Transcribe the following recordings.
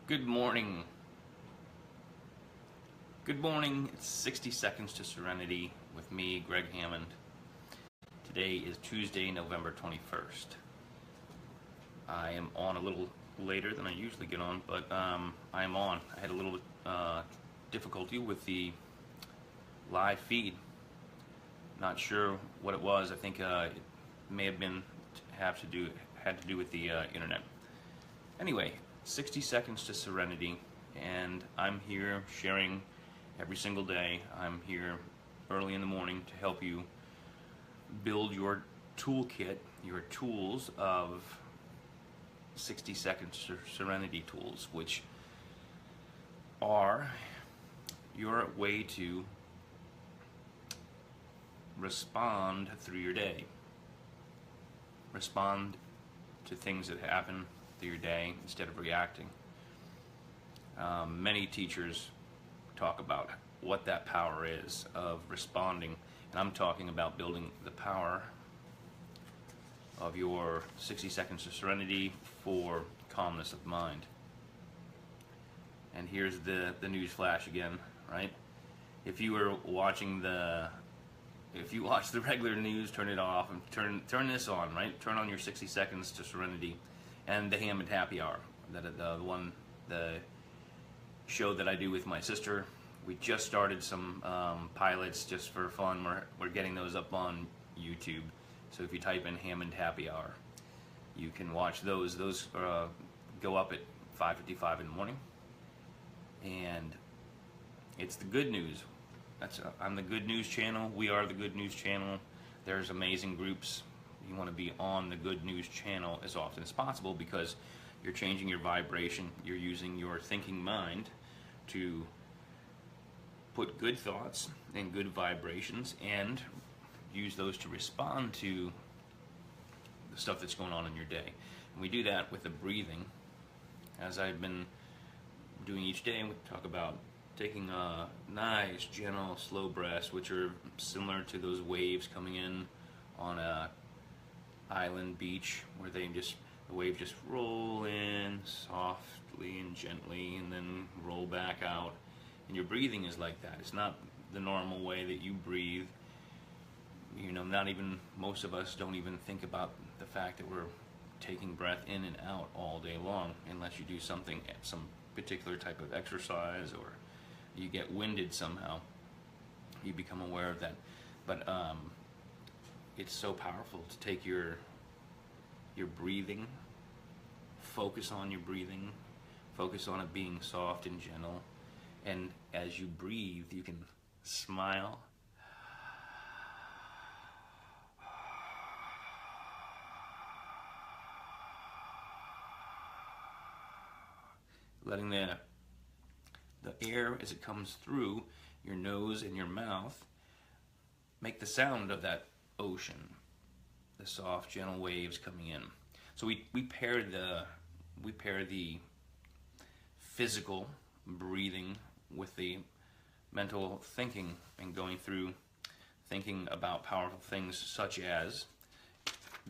Good morning. Good morning. It's 60 Seconds to Serenity with me, Gregg Hammond. Today is Tuesday, November 21st. I am on a little later than I usually get on, but I am on. I had a little difficulty with the live feed. Not sure what it was. I think it may have been had to do with the internet. Anyway, 60 Seconds to Serenity, and I'm here sharing every single day. I'm here early in the morning to help you build your toolkit, your tools of 60 Seconds to Serenity tools, which are your way to respond through your day. Respond to things that happen through your day instead of reacting. Many teachers talk about what that power is of responding, and I'm talking about building the power of your 60 Seconds to Serenity for calmness of mind. And here's the news flash again, right? If you watch the regular news, turn it off and turn this on, right? Turn on your 60 Seconds to Serenity and the Hammond Happy Hour, the show that I do with my sister. We just started some pilots just for fun. We're getting those up on YouTube. So if you type in Hammond Happy Hour, you can watch those. Those go up at 5:55 in the morning, and it's the good news. I'm the Good News channel. We are the Good News channel. There's amazing groups. You want to be on the Good News channel as often as possible because you're changing your vibration. You're using your thinking mind to put good thoughts and good vibrations and use those to respond to the stuff that's going on in your day. And we do that with the breathing, as I've been doing each day. And we talk about taking a nice, gentle, slow breaths, which are similar to those waves coming in on a island beach, where the waves just roll in softly and gently and then roll back out. And your breathing is like that. It's not the normal way that you breathe. You know, most of us don't even think about the fact that we're taking breath in and out all day long, unless you do some particular type of exercise or you get winded somehow. You become aware of that. But it's so powerful to take your breathing, focus on your breathing, focus on it being soft and gentle, and as you breathe, you can smile, letting the air as it comes through your nose and your mouth make the sound of that ocean, the soft, gentle waves coming in. So we pair the physical breathing with the mental thinking and going through thinking about powerful things such as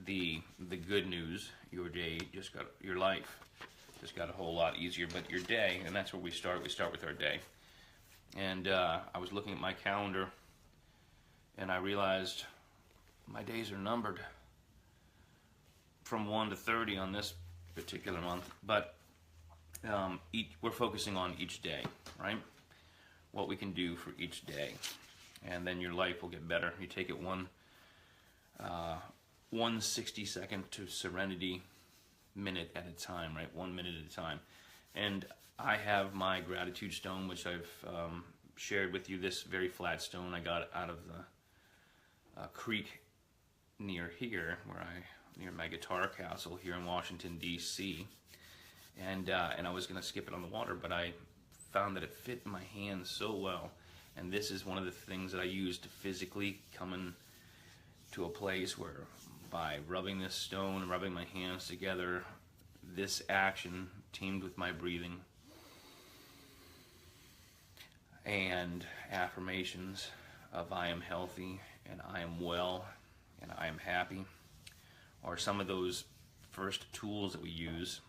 the good news. Your day just got, your life just got a whole lot easier, but your day, and that's where we start. We start with our day. And I was looking at my calendar and I realized my days are numbered from 1 to 30 on this particular month, but we're focusing on each day, right? What we can do for each day, and then your life will get better. You take it one 60 second to serenity minute at a time, right? 1 minute at a time. And I have my gratitude stone, which I've shared with you. This very flat stone I got out of the creek near here, near my guitar castle here in Washington, D.C. And I was going to skip it on the water, but I found that it fit in my hands so well. And this is one of the things that I use to physically come into a place where, by rubbing this stone, rubbing my hands together, this action teamed with my breathing and affirmations of I am healthy and I am well and I am happy, are some of those first tools that we use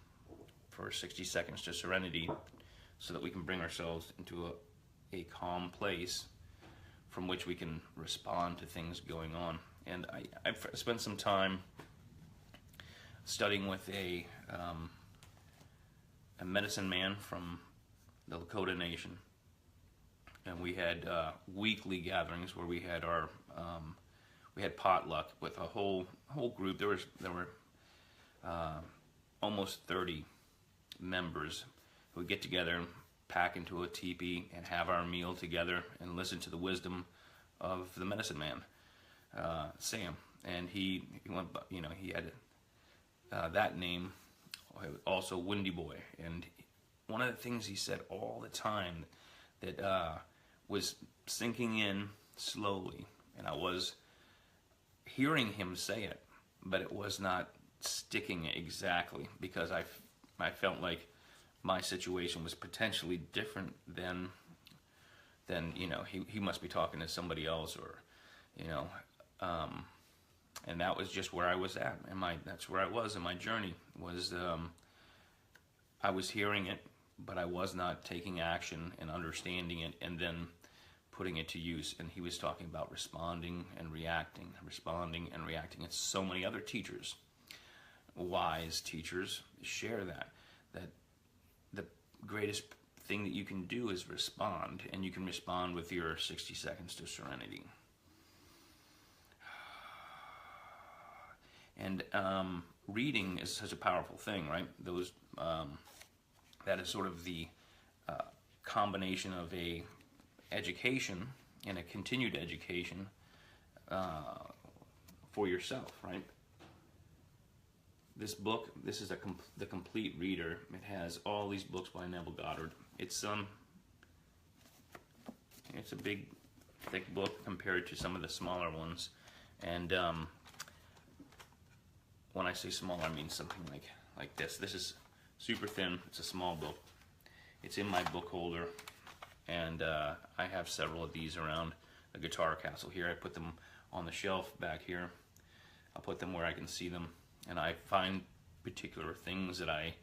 for 60 seconds to serenity, so that we can bring ourselves into a calm place from which we can respond to things going on. And I've spent some time studying with a medicine man from the Lakota Nation, and we had weekly gatherings where we had our we had potluck with a whole group. There were almost 30 members who would get together and pack into a teepee and have our meal together and listen to the wisdom of the medicine man, Sam. And he went, you know, he had that name, also Windy Boy. And one of the things he said all the time that was sinking in slowly, and I was hearing him say it, but it was not sticking exactly, because I felt like my situation was potentially different than you know, he must be talking to somebody else, or you know, and that was just where I was at, and that's where I was in my journey. Was I was hearing it, but I was not taking action and understanding it and then putting it to use. And he was talking about responding and reacting, responding and reacting. And so many other teachers, wise teachers, share that the greatest thing that you can do is respond, and you can respond with your 60 seconds to serenity. And reading is such a powerful thing, right? Those that is sort of the combination of a education and a continued education for yourself, right? This book, this is the complete reader. It has all these books by Neville Goddard. It's a big, thick book compared to some of the smaller ones. And when I say small, I mean something like this. This is super thin. It's a small book. It's in my book holder, and I have several of these around the guitar castle here. I put them on the shelf back here. I'll put them where I can see them, and I find particular things that I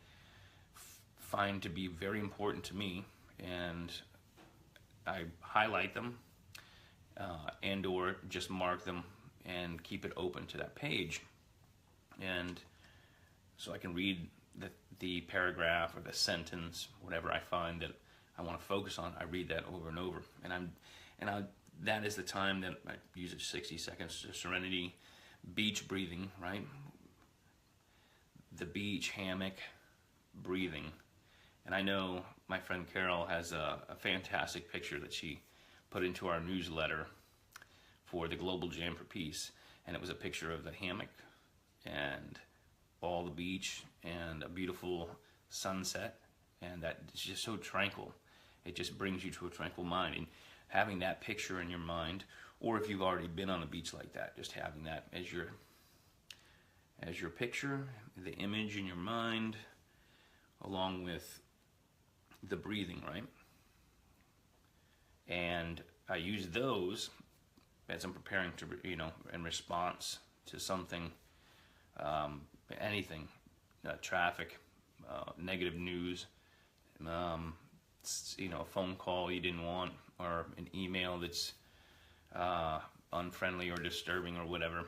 find to be very important to me, and I highlight them and or just mark them and keep it open to that page, and so I can read the paragraph or the sentence, whatever I find that I want to focus on. I read that over and over, and that is the time that I use it. 60 seconds to serenity, beach breathing, right? The beach, hammock, breathing. And I know my friend Carol has a fantastic picture that she put into our newsletter for the Global Jam for Peace, and it was a picture of the hammock and all the beach and a beautiful sunset, and that it's just so tranquil. It just brings you to a tranquil mind, and having that picture in your mind, or if you've already been on a beach like that, just having that as your picture, the image in your mind, along with the breathing, right? And I use those as I'm preparing to, you know, in response to something, anything, traffic, negative news, you know, a phone call you didn't want, or an email that's unfriendly or disturbing or whatever.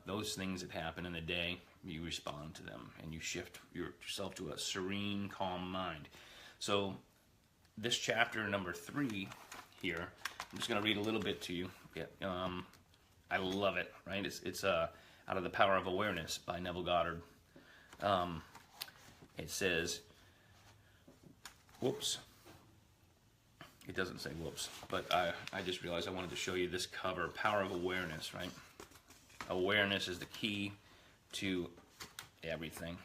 Those things that happen in the day, you respond to them, and you shift yourself to a serene, calm mind. So this chapter number 3 here, I'm just going to read a little bit to you. Yeah, I love it, right? It's Out of the Power of Awareness by Neville Goddard. It says, whoops. It doesn't say whoops, but I just realized I wanted to show you this cover, Power of Awareness, right? Awareness is the key to everything.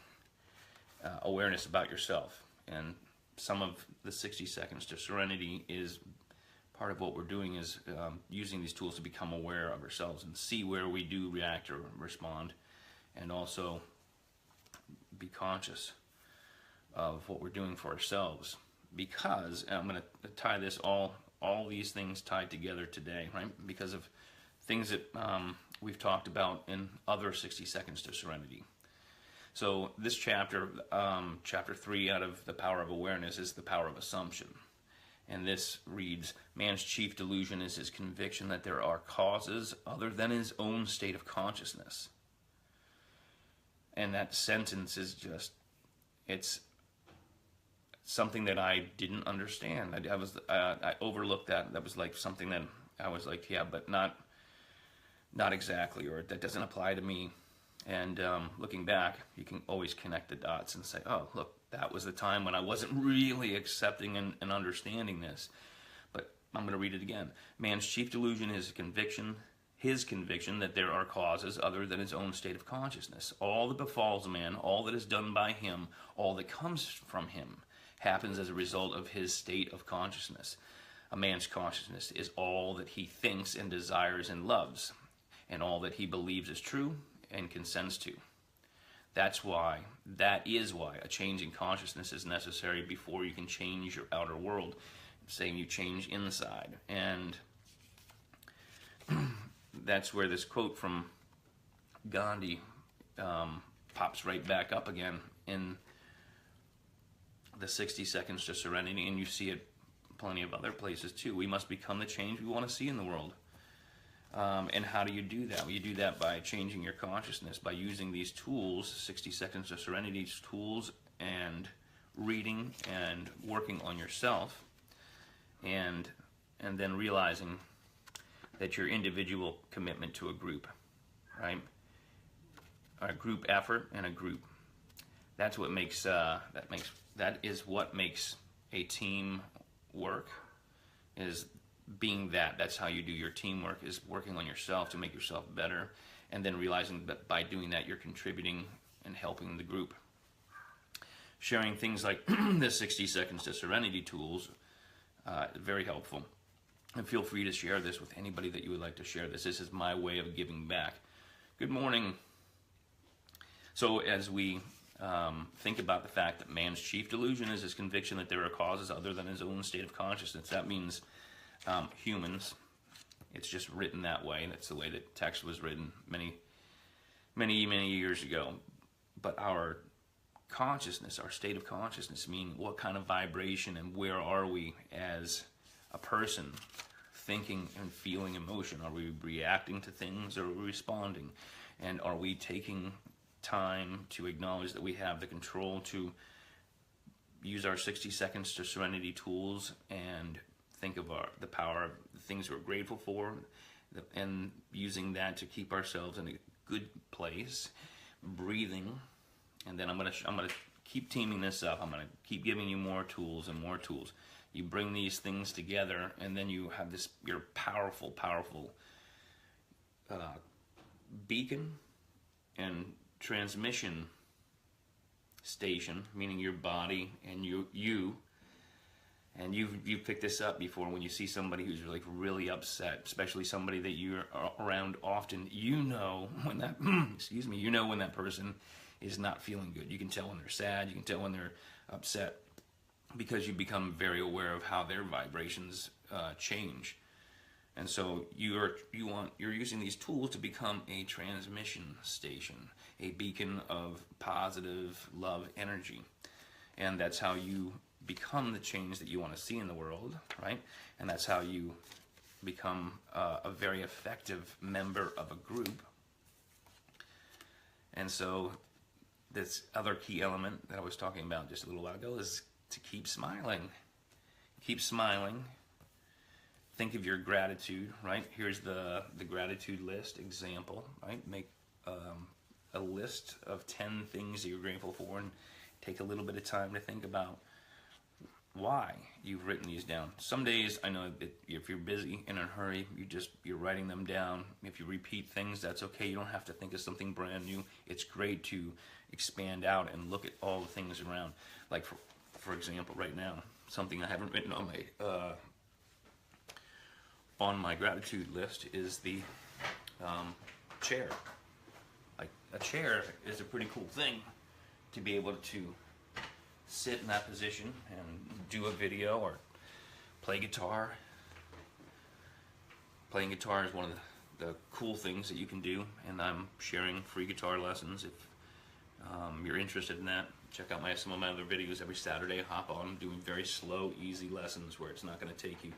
Awareness about yourself. And some of the 60 seconds to serenity is part of what we're doing, is using these tools to become aware of ourselves and see where we do react or respond, and also be conscious of what we're doing for ourselves. Because, and I'm going to tie this all these things tied together today, right? Because of things that we've talked about in other 60 seconds to serenity. So this chapter, chapter 3 out of The Power of Awareness, is the power of assumption. And this reads, man's chief delusion is his conviction that there are causes other than his own state of consciousness. And that sentence is just, it's something that I didn't understand. I overlooked that. That was like something that I was like, yeah, but not exactly, or that doesn't apply to me. And looking back, you can always connect the dots and say, oh, look, that was the time when I wasn't really accepting and understanding this. But I'm going to read it again. Man's chief delusion is his conviction that there are causes other than his own state of consciousness. All that befalls a man, all that is done by him, all that comes from him, happens as a result of his state of consciousness. A man's consciousness is all that he thinks and desires and loves, and all that he believes is true and consents to. That is why a change in consciousness is necessary before you can change your outer world. Saying you change inside. And that's where this quote from Gandhi pops right back up again in the 60 Seconds to Serenity, and you see it plenty of other places too. We must become the change we want to see in the world. And how do you do that? Well, you do that by changing your consciousness, by using these tools, 60 Seconds to Serenity tools, and reading and working on yourself, and then realizing that your individual commitment to a group, right? A group effort and a group. That's what makes that is what makes a team work, is being that. That's how you do your teamwork, is working on yourself to make yourself better, and then realizing that by doing that you're contributing and helping the group. Sharing things like the 60 Seconds to Serenity tools, very helpful. And feel free to share this with anybody that you would like to share this. This is my way of giving back. Good morning. So as we think about the fact that man's chief delusion is his conviction that there are causes other than his own state of consciousness, that means humans. It's just written that way. That's the way that text was written many years ago. But our consciousness, our state of consciousness, meaning what kind of vibration and where are we as a person, thinking and feeling emotion? Are we reacting to things, or are we responding? And are we taking time to acknowledge that we have the control to use our 60 Seconds to Serenity tools and think of the power of the things we're grateful for, and using that to keep ourselves in a good place, breathing. And then I'm gonna keep teaming this up. I'm gonna keep giving you more tools and more tools. You bring these things together, and then you have your powerful beacon and transmission station, meaning your body and you. And you've picked this up before. When you see somebody who's really upset, especially somebody that you're around often, you know when that you know when that person is not feeling good. You can tell when they're sad. You can tell when they're upset, because you become very aware of how their vibrations change. And so you're using these tools to become a transmission station, a beacon of positive love energy, and that's how you become the change that you want to see in the world, right? And that's how you become a very effective member of a group. And so this other key element that I was talking about just a little while ago is to keep smiling. Keep smiling. Think of your gratitude, right? Here's the gratitude list example, right? Make a list of 10 things that you're grateful for, and take a little bit of time to think about why you've written these down. Some days, I know that if you're busy, in a hurry, you're writing them down. If you repeat things, that's okay. You don't have to think of something brand new. It's great to expand out and look at all the things around. Like for example, right now, something I haven't written on my gratitude list is the chair. Like, a chair is a pretty cool thing to be able to sit in that position and do a video or play guitar. Playing guitar is one of the cool things that you can do, and I'm sharing free guitar lessons. If You're interested in that, check out some of my other videos every Saturday. Hop on. I'm doing very slow, easy lessons where it's not going to take you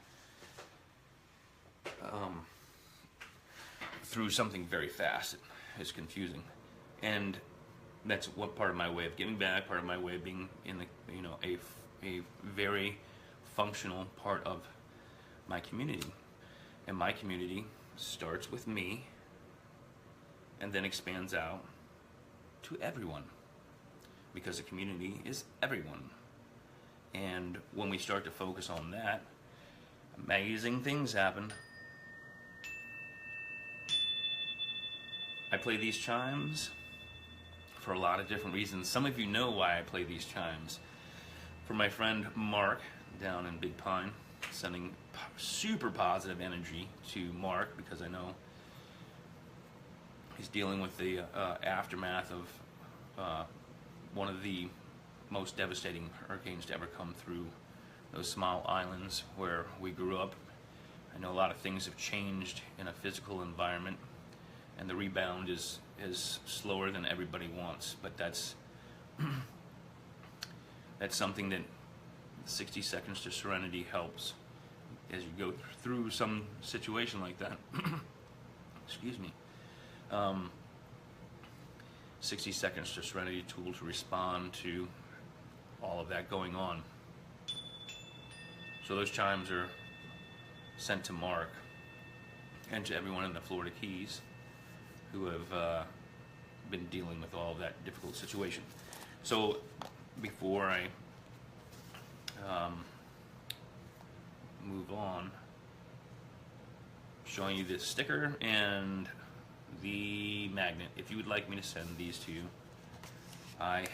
through something very fast. It's confusing, and that's what part of my way of giving back, part of my way of being in the, a very functional part of my community. And my community starts with me and then expands out to everyone, because the community is everyone. And when we start to focus on that, amazing things happen. I play these chimes for a lot of different reasons. Some of you know why I play these chimes. For my friend Mark down in Big Pine, sending super positive energy to Mark, because I know he's dealing with the aftermath of one of the most devastating hurricanes to ever come through those small islands where we grew up. I know a lot of things have changed in a physical environment, and the rebound is slower than everybody wants. But that's something that 60 Seconds to Serenity helps as you go through some situation like that. Excuse me. 60 Seconds to Serenity tool to respond to all of that going on. So those chimes are sent to Mark and to everyone in the Florida Keys who have been dealing with all of that difficult situation. So before I move on, showing you this sticker and the magnet. If you would like me to send these to you, I'm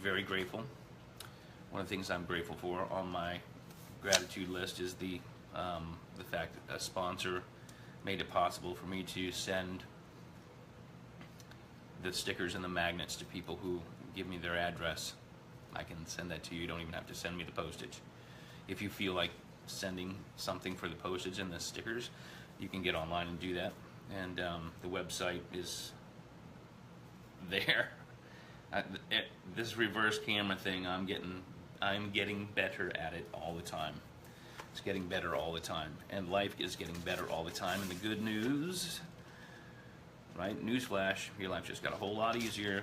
very grateful. One of the things I'm grateful for on my gratitude list is the fact that a sponsor made it possible for me to send the stickers and the magnets to people who give me their address. I can send that to you. You don't even have to send me the postage. If you feel like sending something for the postage and the stickers, you can get online and do that. And the website is there. This reverse camera thing, I'm getting better at it all the time. It's getting better all the time, and life is getting better all the time. And the good news, right? Newsflash: your life just got a whole lot easier.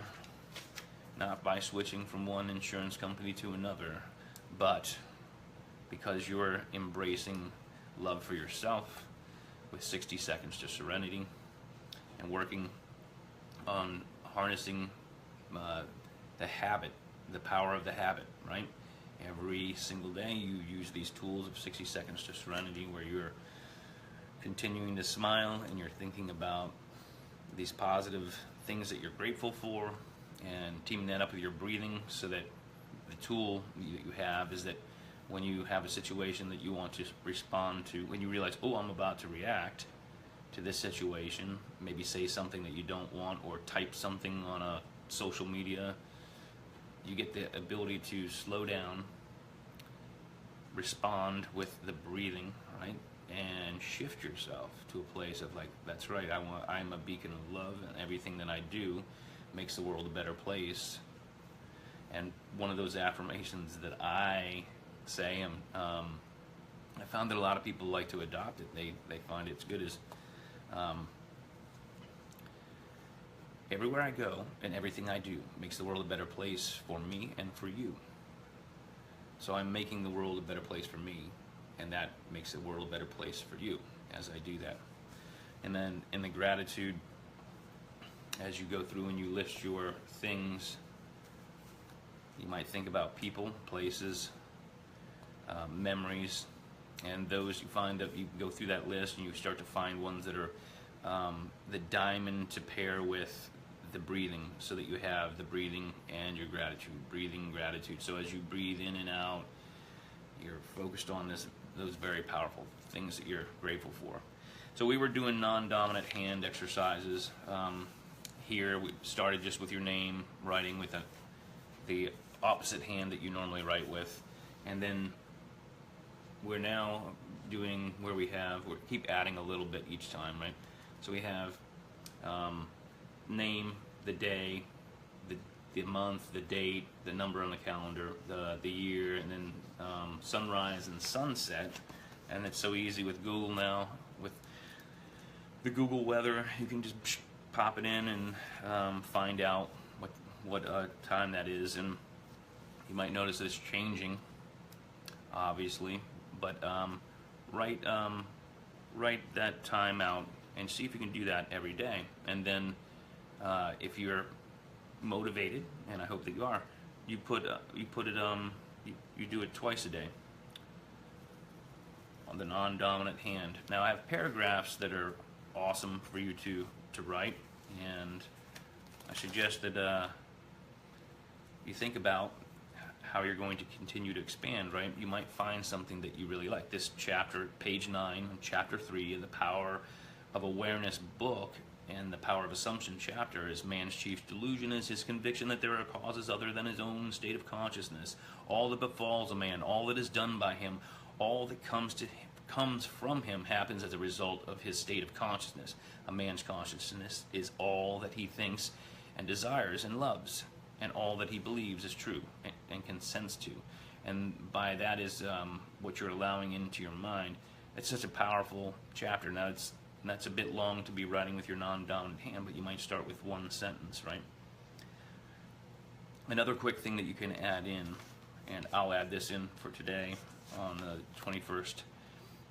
Not by switching from one insurance company to another, but because you're embracing love for yourself with 60 Seconds to Serenity and working on harnessing the habit, the power of the habit, right? Every single day you use these tools of 60 Seconds to Serenity, where you're continuing to smile and you're thinking about these positive things that you're grateful for, and teaming that up with your breathing, so that the tool that you have is that when you have a situation that you want to respond to, when you realize, oh, I'm about to react to this situation, maybe say something that you don't want or type something on a social media, you get the ability to slow down, respond with the breathing, right? And shift yourself to a place of like, that's right, I'm a beacon of love, and everything that I do makes the world a better place. And one of those affirmations that I say, I found that a lot of people like to adopt it. They find it's good, is everywhere I go and everything I do makes the world a better place for me and for you. So I'm making the world a better place for me, and that makes the world a better place for you as I do that. And then in the gratitude, as you go through and you list your things, you might think about people, places, memories, and those you find that you go through that list and you start to find ones that are the diamond to pair with the breathing, so that you have the breathing and your gratitude, breathing, gratitude. So as you breathe in and out, you're focused on those very powerful things that you're grateful for. So we were doing non-dominant hand exercises. Here we started just with your name, writing with the opposite hand that you normally write with, and then we're now doing where we keep adding a little bit each time, right? So we have name, the day, the the month, the date, the number on the calendar, the year, and then sunrise and sunset. And it's so easy with Google now. With the Google weather, you can just pop it in and find out what time that is. And you might notice that it's changing, obviously, but write that time out and see if you can do that every day. And then if you're motivated, and I hope that you are, you do it twice a day on the non-dominant hand. Now I have paragraphs that are awesome for you to write, and I suggest that you think about how you're going to continue to expand, right? You might find something that you really like. This chapter, page 9, chapter 3 of the Power of Awareness book, and the Power of Assumption chapter is man's chief delusion is his conviction that there are causes other than his own state of consciousness. All that befalls a man, all that is done by him, all that comes from him happens as a result of his state of consciousness. A man's consciousness is all that he thinks and desires and loves, and all that he believes is true and consents to. And by that is what you're allowing into your mind. It's such a powerful chapter. Now that's a bit long to be writing with your non-dominant hand, but you might start with one sentence, right? Another quick thing that you can add in, and I'll add this in for today on the 21st,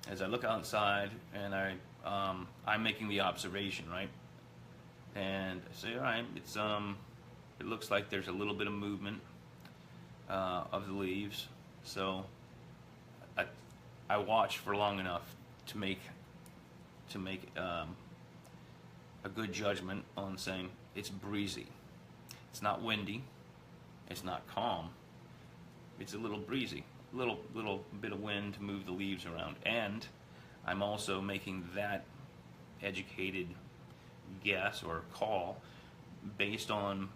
as I look outside and I'm making the observation, right? And I say, all right, it looks like there's a little bit of movement of the leaves, so I watch for long enough to make a good judgment on saying it's breezy. It's not windy. It's not calm. It's a little breezy. Little bit of wind to move the leaves around. And I'm also making that educated guess or call based on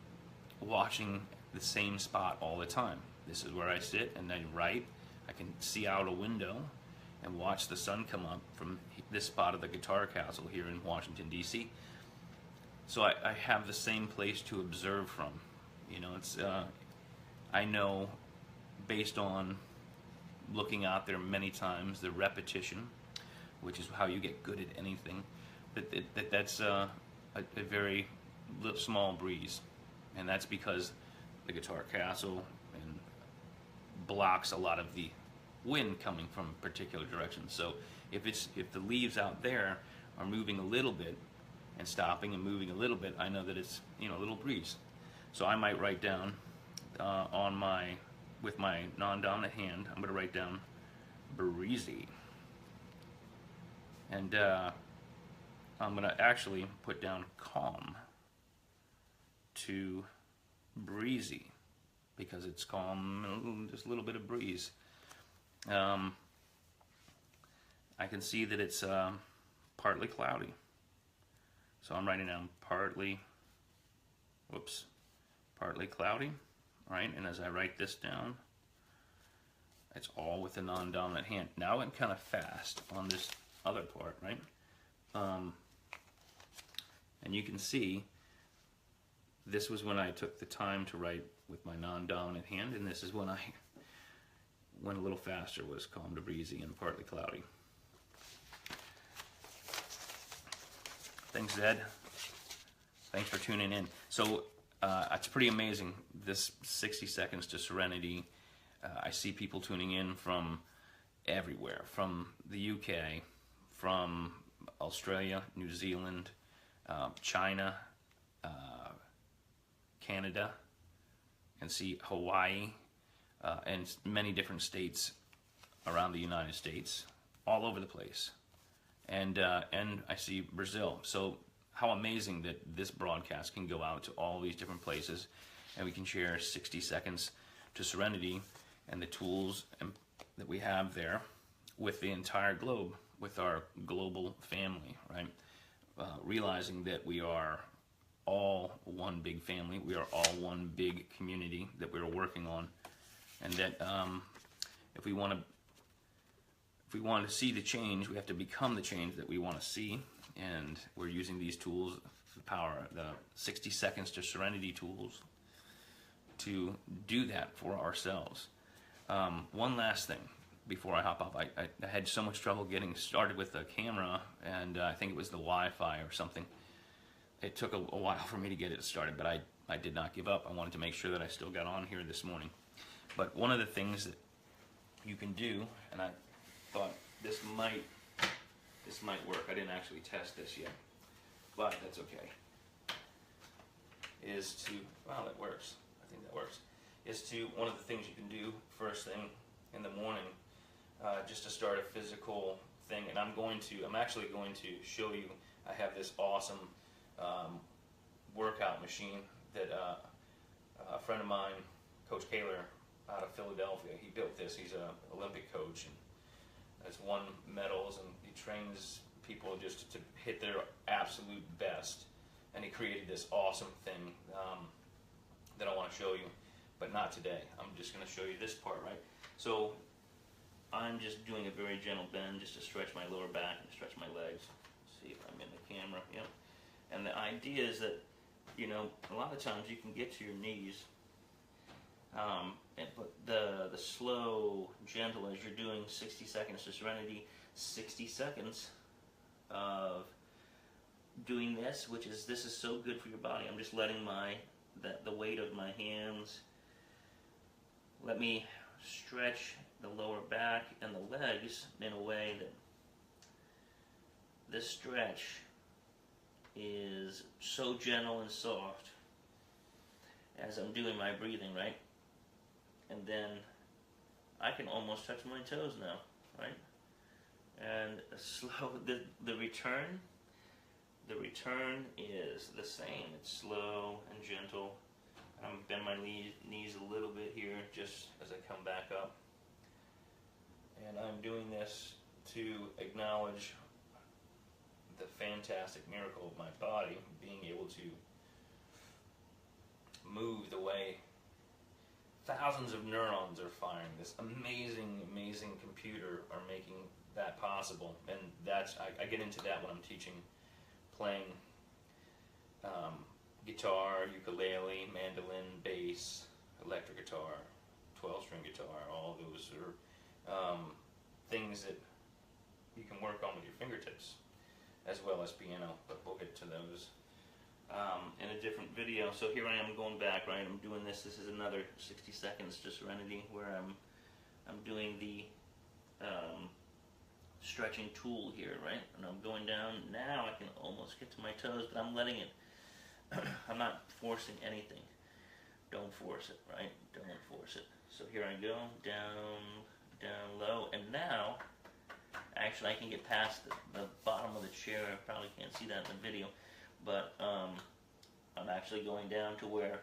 watching the same spot all the time. This is where I sit and I write. I can see out a window and watch the sun come up from this spot of the Guitar Castle here in Washington, D.C. So I have the same place to observe from. You know, it's I know based on looking out there many times, the repetition, which is how you get good at anything, that's a very small breeze. And that's because the Guitar Castle blocks a lot of the wind coming from particular directions. So if the leaves out there are moving a little bit and stopping and moving a little bit, I know that it's a little breeze. So I might write down with my non-dominant hand, I'm going to write down breezy, and I'm going to actually put down calm to breezy because it's calm, just a little bit of breeze. I can see that it's partly cloudy. So I'm writing down partly cloudy, right? And as I write this down, it's all with the non-dominant hand. Now I'm kind of fast on this other part, right? And you can see this was when I took the time to write with my non-dominant hand, and this is when I went a little faster, was calm to breezy and partly cloudy. Thanks, Zed. Thanks for tuning in. So it's pretty amazing, this 60 Seconds to Serenity. I see people tuning in from everywhere, from the UK, from Australia, New Zealand, China, Canada, and see Hawaii, and many different states around the United States, all over the place. And I see Brazil. So how amazing that this broadcast can go out to all these different places, and we can share 60 Seconds to Serenity and the tools that we have there with the entire globe, with our global family, right? Realizing that we are all one big family, we are all one big community that we're working on, and that if we want to see the change, we have to become the change that we want to see. And we're using these tools, the 60 Seconds to Serenity tools, to do that for ourselves. One last thing before I hop off. I had so much trouble getting started with the camera, and I think it was the Wi-Fi or something. It took a while for me to get it started, but I did not give up. I wanted to make sure that I still got on here this morning. But one of the things that you can do, and I thought this might work. I didn't actually test this yet, but that's okay. Is to, wow, that works. I think that works. Is to, one of the things you can do first thing in the morning, just to start a physical thing. And I'm actually going to show you. I have this awesome workout machine that a friend of mine, Coach Kaler, out of Philadelphia, he built this. He's an Olympic coach and has won medals, and he trains people just to hit their absolute best. And he created this awesome thing that I want to show you, but not today. I'm just going to show you this part, right? So I'm just doing a very gentle bend just to stretch my lower back and stretch my legs. See if I'm in the camera. Yep. And the idea is that, you know, a lot of times you can get to your knees, but the slow, gentle, as you're doing 60 seconds to Serenity, 60 seconds of doing this, this is so good for your body. I'm just letting the weight of my hands let me stretch the lower back and the legs in a way that this stretch is so gentle and soft as I'm doing my breathing, right? And then I can almost touch my toes now, right? And the return is the same. It's slow and gentle. I'm bend my knees a little bit here just as I come back up. And I'm doing this to acknowledge the fantastic miracle of my body being able to move the way thousands of neurons are firing. This amazing, amazing computer are making that possible. And I get into that when I'm teaching playing guitar, ukulele, mandolin, bass, electric guitar, 12-string guitar. All those are things that you can work on with your fingertips, as well as piano, but we'll get to those in a different video. So here I am going back, right? I'm doing this. This is another 60 seconds to Serenity, where I'm doing the stretching tool here, right? And I'm going down. Now I can almost get to my toes, but I'm letting it. I'm not forcing anything. Don't force it, right? Don't force it. So here I go, down, down, low, and now, actually I can get past the bottom of the chair. I probably can't see that in the video, but I'm actually going down to where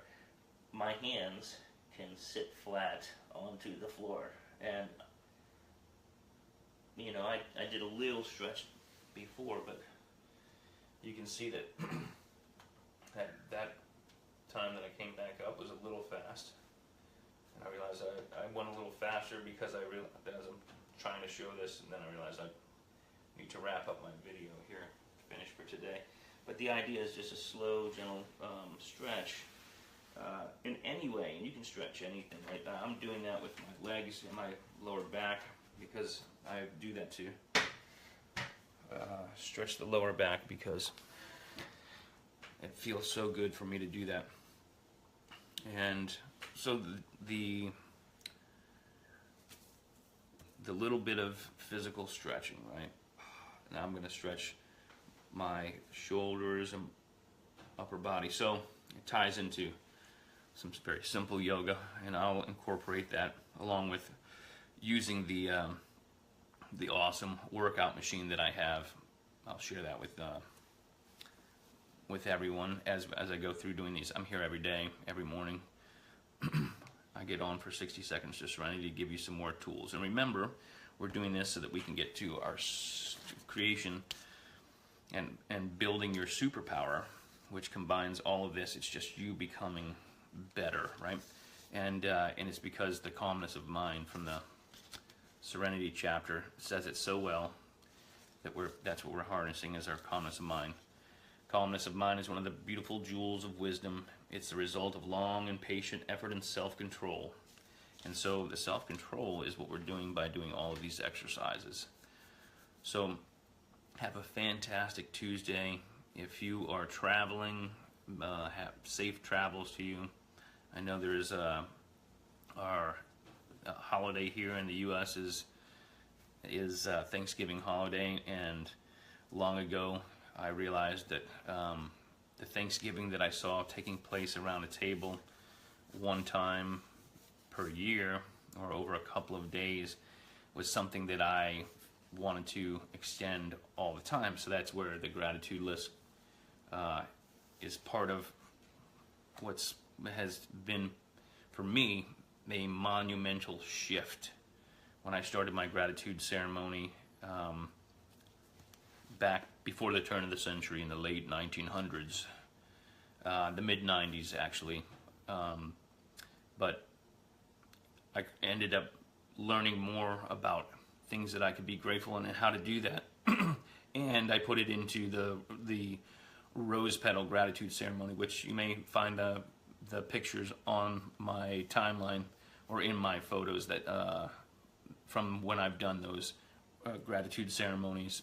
my hands can sit flat onto the floor. And you know, I did a little stretch before, but you can see that that time that I came back up was a little fast. And I realized I went a little faster because I realized, as I'm trying to show this, and then I realized I need to wrap up my video here to finish for today. But the idea is just a slow, gentle stretch in any way, and you can stretch anything. Right? I'm doing that with my legs and my lower back because I do that too. Stretch the lower back because it feels so good for me to do that. And so the little bit of physical stretching, right? Now I'm going to stretch my shoulders and upper body. So it ties into some very simple yoga, and I'll incorporate that along with using the awesome workout machine that I have. I'll share that with everyone as I go through doing these. I'm here every day, every morning. I get on for 60 seconds to Serenity to give you some more tools. And remember, we're doing this so that we can get to our creation and building your superpower, which combines all of this. It's just you becoming better, right? And it's because the calmness of mind from the Serenity chapter says it so well that that's what we're harnessing is our calmness of mind. Calmness of mind is one of the beautiful jewels of wisdom. It's the result of long and patient effort and self-control. And so the self-control is what we're doing by doing all of these exercises. So have a fantastic Tuesday. If you are traveling, have safe travels to you. I know there's our holiday here in the U.S. is Thanksgiving holiday, and long ago I realized that the Thanksgiving that I saw taking place around a table one time per year or over a couple of days was something that I wanted to extend all the time. So that's where the gratitude list is part of what's has been for me a monumental shift. When I started my gratitude ceremony back before the turn of the century in the late 1900s, the mid 90s actually, but I ended up learning more about things that I could be grateful and how to do that. And I put it into the rose petal gratitude ceremony, which you may find the pictures on my timeline or in my photos that from when I've done those gratitude ceremonies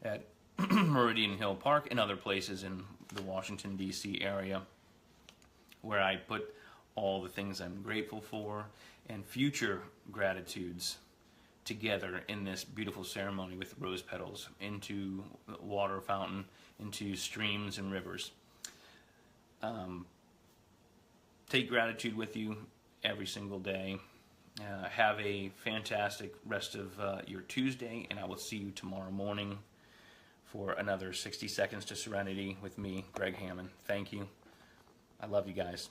at Meridian Hill Park and other places in the Washington, D.C. area, where I put all the things I'm grateful for and future gratitudes together in this beautiful ceremony with rose petals into the water fountain, into streams and rivers. Take gratitude with you every single day. Have a fantastic rest of your Tuesday, and I will see you tomorrow morning for another 60 Seconds to Serenity with me, Gregg Hammond. Thank you. I love you guys.